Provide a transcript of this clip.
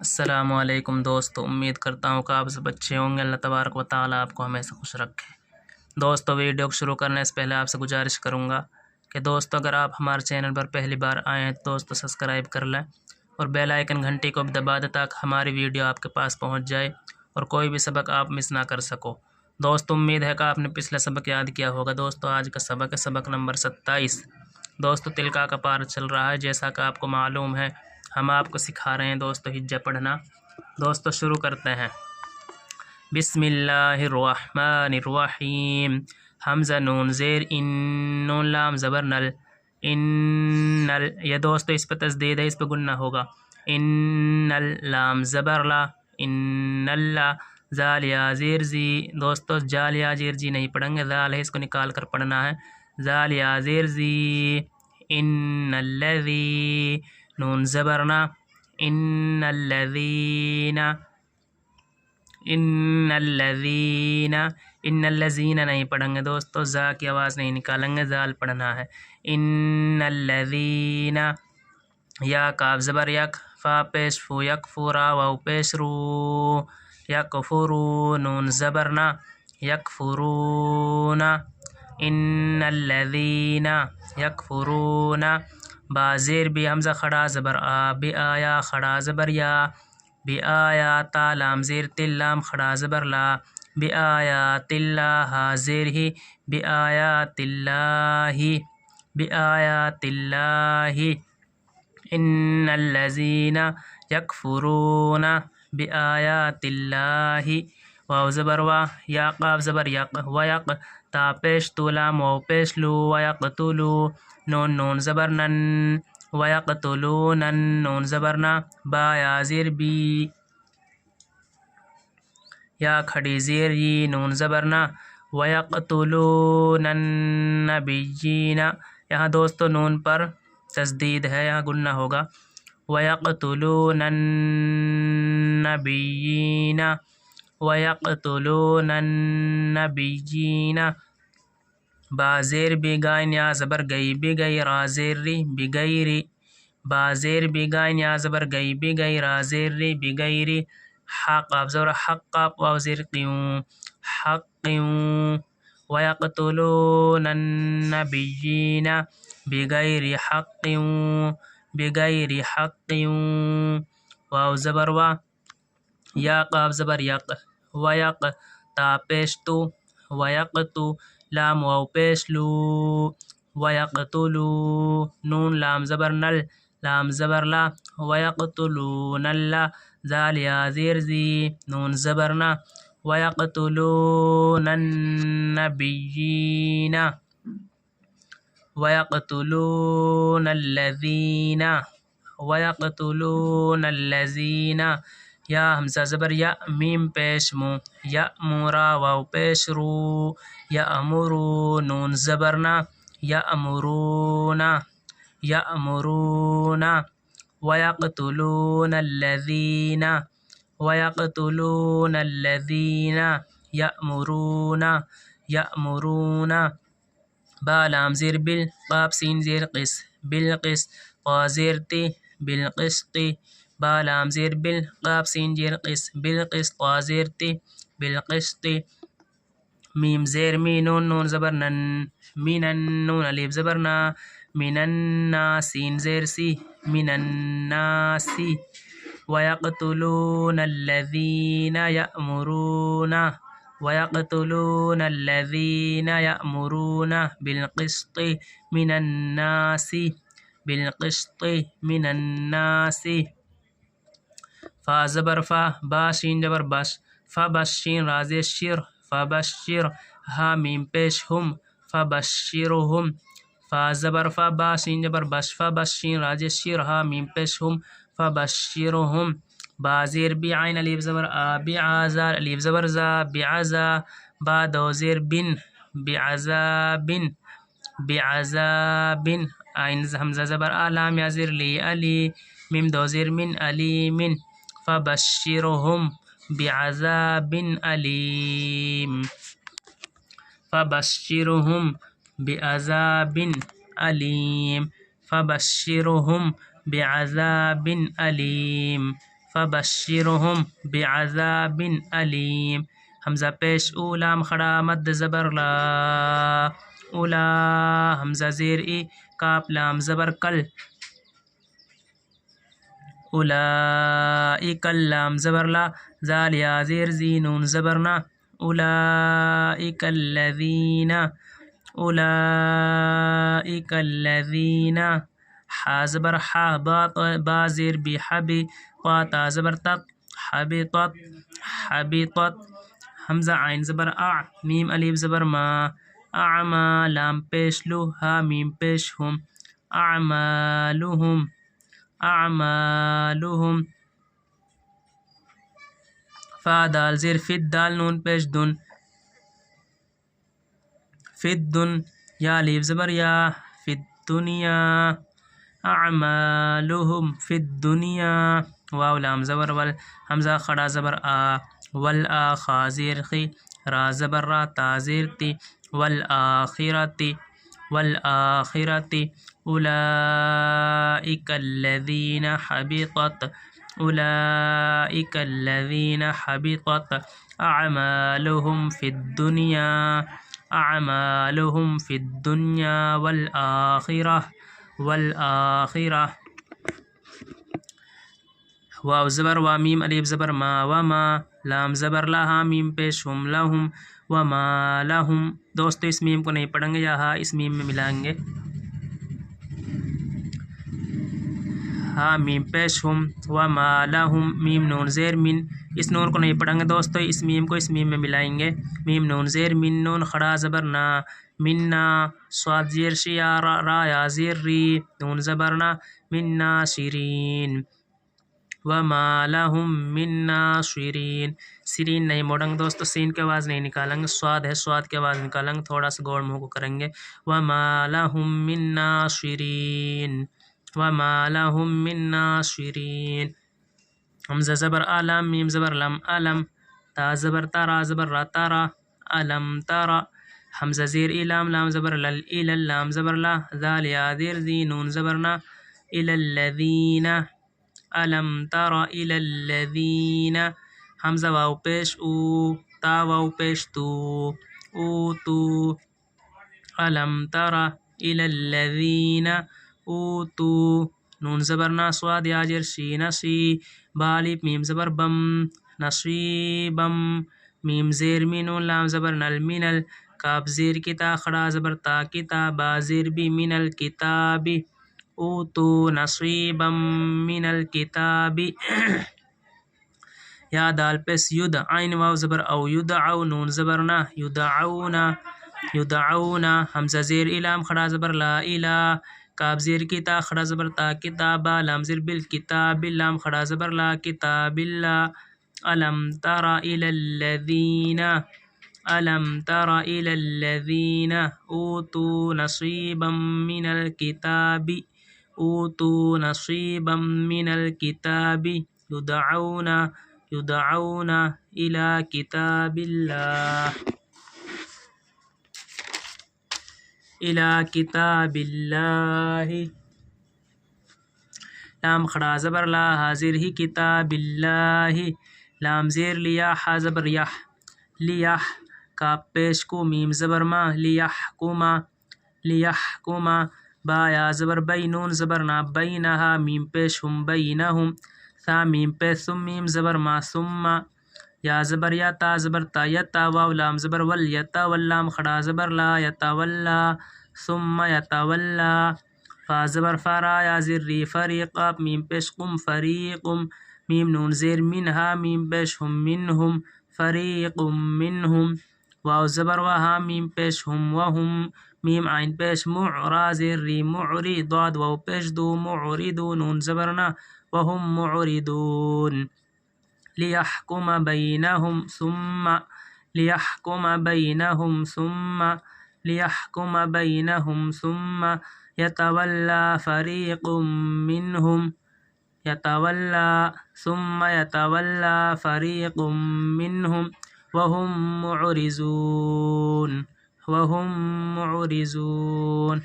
السلام علیکم دوستو، امید کرتا ہوں کہ آپ سب اچھے ہوں گے۔ اللہ تبارک و تعالیٰ آپ کو ہمیشہ خوش رکھے۔ دوستو، ویڈیو کو شروع کرنے سے پہلے آپ سے گزارش کروں گا کہ دوستو اگر آپ ہمارے چینل پر پہلی بار آئے ہیں تو دوستو سبسکرائب کر لیں اور بیل آئیکن گھنٹی کو بھی دبا دیں تاکہ ہماری ویڈیو آپ کے پاس پہنچ جائے اور کوئی بھی سبق آپ مس نہ کر سکو۔ دوستو امید ہے کہ آپ نے پچھلا سبق یاد کیا ہوگا۔ دوستو آج کا سبق ہے سبق نمبر 27۔ دوستو تلکا کا پارہ چل رہا ہے، جیسا کہ آپ کو معلوم ہے ہم آپ کو سکھا رہے ہیں دوستو ہجہ پڑھنا۔ دوستو شروع کرتے ہیں۔ بسم اللہ الرحمن الرحیم۔ حمزہ نون زیر ان، نون لام زبر نل، ان نل، یہ دوستو اس پہ تشدید ہے، اس پہ گنہ ہوگا۔ ان نل، لام زبر لا، ان اللہ، زال یا زیر زی، دوستو جال یا زیر جی نہیں پڑھیں گے، زال ہے اس کو نکال کر پڑھنا ہے، زال یا زیر زی، ان الذی، نون زبرنا، ان الذین، ان الذین، ان الذین نہیں پڑھیں گے دوستو، زا کی آواز نہیں نکالیں گے، زال پڑھنا ہے، ان الذین، یا کاف زبر یک، فا پیش فو، یکفورا، واو پیش رو، یکفرو، نون زبرنا، یکفرون، ان الذین یکفرون، با زیر بی، حمزہ کھڑا زبر آ، بی آیا کھڑا زبر یا، بی آیاتا، لام زیر تل، لام کھڑا زبر لا، بی آیات اللہ، ہا زیر ہی، بی آیات اللہ، بی آیات اللہ، ان الذین یکفرون بی آیات اللہ، واو زبر وا، یا قاف زبر یک، ویق، تا پیش تو، لام واو پیش لو، ویقتلو، نون زبر نن، ویقتلون، نون زبرنا، با یا زیر بی، یا کھڑی زیر ی، نون زبرنا، ویقتلون النبیین، یہاں دوستو نون پر تشدید ہے، یہاں گنہ ہوگا، ویقتلون النبیین، ویقتلون النبیین، با زیر بی گائن یا زبر گئی، بی گئی را زیر ری، بی گئی ری، با زیر بی گائن یا زبر گئی، بی گئی را زیر ری، بی گئی ری، حق قاف زبر حق، قاف واو زیر قیوں، حقیوں، ویقتلون النبیین بغیر حق، بغیر حق، واو زبر وا، یا قاف زبر یک، ویق، تا پیش تو، ویقتو، لام واو پیش لو، ویقتلو، نون لام زبر نل، لام زبر لا، ویقتلون اللہ، زال یا زیر زی، نون زبرنا، ویقتلون النبیین، ویقتلون الذین، ویقتلون الذین، یا حمزہ زبر یا، میم پیش مو، یأمورا، واو پیش رو، یأمرو، نون زبرنا، یأمرون، یأمرون، ویقتلون الذین، ویقتلون الذین یأمرون، یأمرون، با لام زیر بل، قاف سین زیر قس، بالقس، قا زیر تی، بالقسط، با لام زیر بل، قاف سین زیر قس، بالقس، قا زیر تی، بالقسط، میم زیر می، نون زبر نن، مینن، نون الف زبر نا، من الناس، سین زیر سی، من الناس، ویقتلون الذین یأمرون، ویقتلون الذین یأمرون بالقسط من الناس، بالقسط من الناس، فا زبر فا، با شین زبر بش، فبشر، رازی شر، فبشر، ہا میم پیش ہم، فبشرہم، فا زبر فا، با شین زبر بش، فبشر، رازی شر، ہا میم پیش ہم، فبشرہم، با زیر بی عین الف زبر آ، بعزا، الف زبر زا، بعزا، با دو زیر بن، بعذاب، بعذاب، عین حمزہ زبر آ، لام یا زیر لی، علی، میم دو زیر من، علیم، فبشرہم بعذاب علیم، فبشرہم بعذاب علیم، فبشرہم بعذاب علیم، فبشرهم بعذاب علیم. حمزہ پیش او، لام کھڑا، مد زبر لا. اولا، حمزہ زیر ای، کاف لام زبر کل. اولئک، اللام زبر لا، زال یا زیر زی، نون زبرنا. اولئک الذین، اولئک الذین. حا زبر حا، با زیر بی، حبی، تا زبر تت، حبطت، حبطت. حمزہ عین زبر اع، میم الف زبر ما. اعما، لام پیش لو، ہا میم پیش ہم. اعمالهم، اعمالهم. فا دال زیر فت، دال نون پیش دن، فت دن. یا الف زبر یا، فی الدنیا. اعمالهم فی الدنیا. واو لام زبر ول، حمزہ کھڑا زبر آ. والآ، خا زیر خی، را زبر را، تا زیر تی. والآخرۃ، والآخرۃ. اولئک الذین حبطت، اولئک الذین حبطت اعمالهم فی الدنیا، اعمالهم فی الدنیا والآخرہ، والآخرہ. واو زبر وا، میم الف زبر ما، وما، لام زبر لا، ہا میم پیش ہم، لہم، وما لہم. دوستو اس میم کو نہیں پڑھیں گے، یا ہا اس میم میں ملائیں گے. ہا میم پیش ہم، وما لہم، میم نون زیر من. اس نون کو نہیں پڑھیں گے دوستو، اس میم کو اس میم میں ملائیں گے. میم نون زیر من، نون کھڑا زبر نا، منا. صاد زیر شیا، را یا زیر ری، نون زبر نا. من ناصرین، وما لهم من ناصرین. سرین نہیں موڑیں گے دوستو، سین کی آواز نہیں نکالیں گے. صاد ہے، صاد کی آواز نکالیں گے، تھوڑا سا گوڑ منہ کو کریں گے. وما لهم من ناصرین، وما لهم من ناصرین. حمزہ زبر علم، میم زبر لم، علم. تا زبر تارا، زبر را، تارا. علم تارا. حمزہ زیر الام، لام زبر لل، الل، لام زبر لا، ذال یا زیر ذی، نون زبرنا. الی الذین، علم تارا الی الذین. حمزہ واو پیش او، تا واو پیش تو، او تو. علم تارا الی الذین اوتو، نون زبر نا، صاد یا زیر شی، نسی. بالف میم زبر بم، نصیبم. میم زیر می، نون لام زبر نل، منل. کاف زیر کتا، کھڑا زبر تا، کتا. با زیر بی، من الکتاب. اوتو نصیبا من الکتاب. یا دال پیس ید، عین واو زبر او، یدعو، نون زبر نا، یدعونا، یدعونا. حمزہ زیر الام، کھڑا زبر لا، الا. کاف زیر کتا، کھڑا زبر تا، کتابا. لام زیر بل، کتاب، لام کھڑا زبر لا، کتاب اللہ. الم تر الی الذین، الم تر الی الذین اوتوا نصیبا من الکتاب، اوتوا نصیبا من الکتاب. یدعون، یدعون الی کتاب اللہ، الی کتاب اللہ. لام کھڑا زبر لا، حاضر ہی، کتاب اللہ. لام زیر لیا، حا زبر یح، لیح. کاف پیش کو، میم زبر ما، لیحکما، لیحکما. با یا زبر بی، نون زبر نا، بینہا. میم پیش ہم، بینہم. ثا میم پیش ثم، میم زبر ما، ثم. یا زبر یا، تا زبر تا، یتا. واو لام زبر ول، یتا. واللام کھڑا زبر لا، یتولا. ثم یتولا. فا زبر فرا یا زر ری، فریقا. میم پیش قم، فریقم. میم نون زیر منہا، میم پیش ہم، منہم. فریق منہم. واو زبر وہا، میم پیش ہم، وہم. میم عین پیش معرا، زیر ری، معری. ضاد واو پیش دو، معردو، نون زبرنا. وہم معردون. لیحکم بینہم ثم، لیحکم بینہم ثم، لیحکم بینہم ثم. یتولا فریق منہم، یتولا. ثم یتولا فریق منہم وہم معرضون، وہم معرضون.